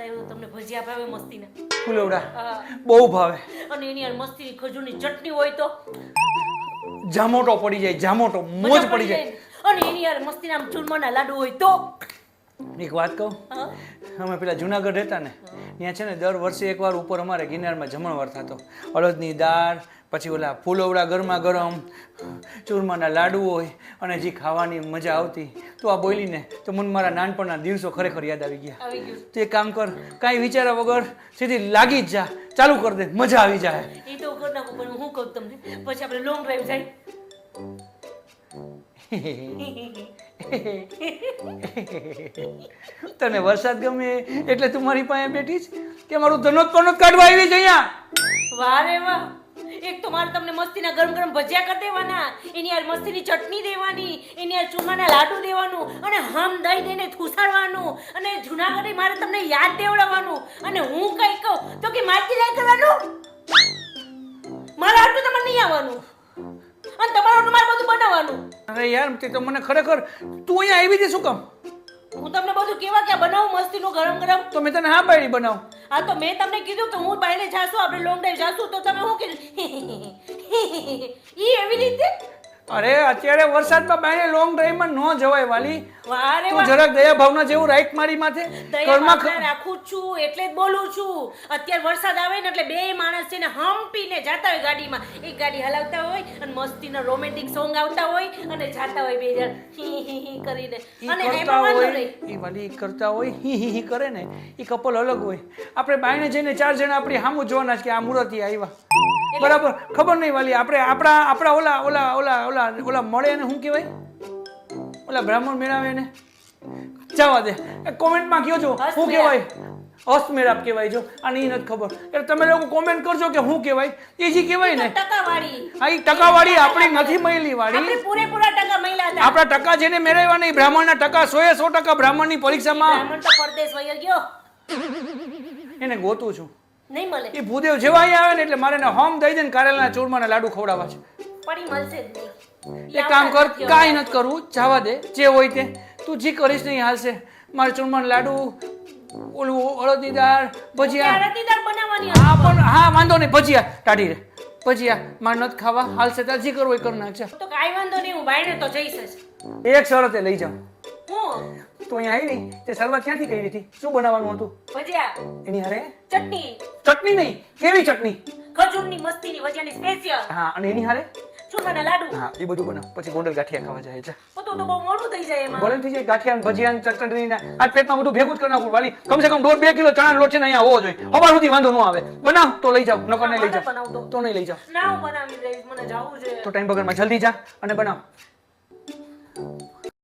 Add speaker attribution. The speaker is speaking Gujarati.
Speaker 1: આવ્યો તમને ભજીયા ભાવે મસ્તીના
Speaker 2: ફૂલવડા બહુ ભાવે
Speaker 1: અને એની યાર મસ્તીની ખજૂરની ચટણી હોય તો
Speaker 2: જામોટો પડી જાય જામોટો મોજ
Speaker 1: મજા
Speaker 2: પડી જાય
Speaker 1: અને એની યાર મસ્તીના આમ ચૂરમાના લાડુ હોય તો
Speaker 2: એક વાત કહું
Speaker 1: હા
Speaker 2: અમે પેલા જુનાગઢ રહેતા ને ત્યાં છે ને દર વર્ષે એકવાર ઉપર અમારે ગિરનારમાં જમણવાર થતો અડદની દાળ પછી ઓલા ફૂલવડા ગરમા ગરમ ચૂરમાના લાડુ હોય અને જે ખાવાની મજા આવતી તો આ બોલીને તો મને મારા નાનપણના દિવસો ખરેખર યાદ આવી ગયા
Speaker 1: આવી ગયું
Speaker 2: તો એક કામ કર કાંઈ વિચાર્યા વગર સીધી લાગી જ જા ચાલુ કર દે મજા આવી જાય
Speaker 1: એ તો કરી નાખું પણ હું કહું તમને પછી આપણે લોંગ ડ્રાઈવ જાય
Speaker 2: તને વરસાદ ગમે એટલે તું મારી પાસે બેઠી જ કે મારું ધનોત પનોત કાઢવા આવી છે અહીંયા
Speaker 1: વાહ રે વાહ એક તો મારે તમને મસ્તીના ગરમ ગરમ ભજીયા કરી દેવાના એની યાર મસ્તીની ચટણી દેવાની એની યાર ચૂરમાના લાડુ દેવાનું અને હમ દઈ દઈને થૂસાડવાનું અને જુનાગઢે મારે તમને યાદ દેવડાવવાનું અને હું કઈ કહું તો કે મારતી લાઈ કરવાનું મારા આટલું તમારે નહીં આવવાનું અને તમારું મારે બધું બનાવવાનું
Speaker 2: અરે યાર તે તો મને ખરેખર તું અહીંયા આવી હતી શું કામ
Speaker 1: હું તમને બધું કેવા કે બનાવું મસ્તીનું ગરમ ગરમ
Speaker 2: તો મેં તને હા પાડી બનાવ
Speaker 1: હા તો મેં તમને કીધું કે હું બાઈને જાશું આપણે લોંગ ડ્રાઈવ જાશું તો તમે શું કીધું ઈ એવી રીતે
Speaker 2: અરે અત્યારે વરસાદમાં બાઈને લોંગ ડ્રાઈવમાં ન જવાય વાલી
Speaker 1: વારે
Speaker 2: તું જરાક દયા ભાવના જેવું રાઈટ મારી માથે ઘરમાં
Speaker 1: રાખું છું એટલે જ બોલું છું અત્યારે વરસાદ આવે ને એટલે બે માણસ છે ને હંપીને જાતા હોય ગાડીમાં એક ગાડી હલાવતા હોય અને મસ્તીના રોમેન્ટિક સોંગ આવતા હોય અને જાતા હોય બે જણ હી હી હી કરીને અને એમાં વાંધો નહીં
Speaker 2: ઈ વાલી કરતા હોય હી હી હી કરે ને ઈ કપલ અલગ હોય આપણે બાઈને જઈને ચાર જણા આપણી સામું જોવાના છે કે આ મૂર્તિ આવ્યા બરાબર ખબર નહીં વાલી આપણે આપણા ઓલા ઓલા ઓલા ઓલા ઓલા મળે ને શું કહેવાય ઓલા બ્રાહ્મણ મેળાવે ને જવા દે કોમેન્ટમાં કયો છો શું કહેવાય અસ્તમેળાપ કહેવાય જો અને ઈ નથી ખબર એટલે તમે લોકો કોમેન્ટ કરજો કે શું કહેવાય એ જે કહેવાય ને
Speaker 1: ટકાવાળી
Speaker 2: હા ઈ ટકાવાળી આપણી નથી મળી વાળી
Speaker 1: આપણે પૂરેપૂરા ટકા મહિલા હતા
Speaker 2: આપણા ટકા જેને મેળવ્યા નહીં બ્રાહ્મણના ટકા 100% બ્રાહ્મણની પરીક્ષામાં
Speaker 1: બ્રાહ્મણ તો પરદેશ વયો ગયો
Speaker 2: એને ગોતું છું
Speaker 1: નહીં મળે
Speaker 2: એ ભૂદેવ જેવા અહીંયા આવે ને એટલે મારે એને હોમ દઈ દે ને કારેલાના ચૂરમાના લાડુ ખવડાવવા છે
Speaker 1: પડી મળશે જ નહીં
Speaker 2: એક કામ કર કાંઈ નથી કરવું જવા દે જે હોય તે તું જે કરીશ નહીં હાલશે મારે ચૂરમાના લાડુ ઓલું અડદની દાળ ભજીયા
Speaker 1: અડદની બનાવવાની
Speaker 2: હા પણ હા વાંધો નહીં ભજીયા ટાઢી રે ભજીયા મારે નથી ખાવા હાલશે તાર જે કરવું એ કરી નાખશે
Speaker 1: તો કાંઈ વાંધો નહીં હું બાયણે તો જઈશ જ
Speaker 2: એક શરતે લઈ જાઉં
Speaker 1: હું
Speaker 2: તું અહીંયા આવી નહીં તે શરૂઆત ક્યાંથી કરી હતી શું બનાવવાનું હતું
Speaker 1: ભજીયા
Speaker 2: એની હારે
Speaker 1: ચટણી
Speaker 2: ચટણી નહીં કેવી ચટણી
Speaker 1: ખજૂરની મસ્તીની ભજીયાની સ્પેશિયલ
Speaker 2: હા અને એની હારે
Speaker 1: ચૂરમાના લાડુ
Speaker 2: હા એ બધું બનાવ પછી ગોંડલ ગાંઠિયા ખાવા જાય છે
Speaker 1: બધું તો બહુ મોડું થઈ જાય એમાં
Speaker 2: ભલે થઈ જાય ગાંઠિયા ભજીયા ચટણી આજ પેટમાં બધું ભેગું જ કરી નાખું વાલી કમસે કમ 1.5-2 કિલો ચણાનો લોટ છે ને અહીંયા હોવો જોઈએ હવાર સુધી વાંધો ન આવે બનાવ તો લઈ જાવ નકર નહીં લઈ જાવ તો નહીં લઈ જાવ
Speaker 1: ના હું બનાવી દઈશ મને જાવું છે
Speaker 2: તો ટાઈમ બગરમાં જલ્દી જા અને બનાવ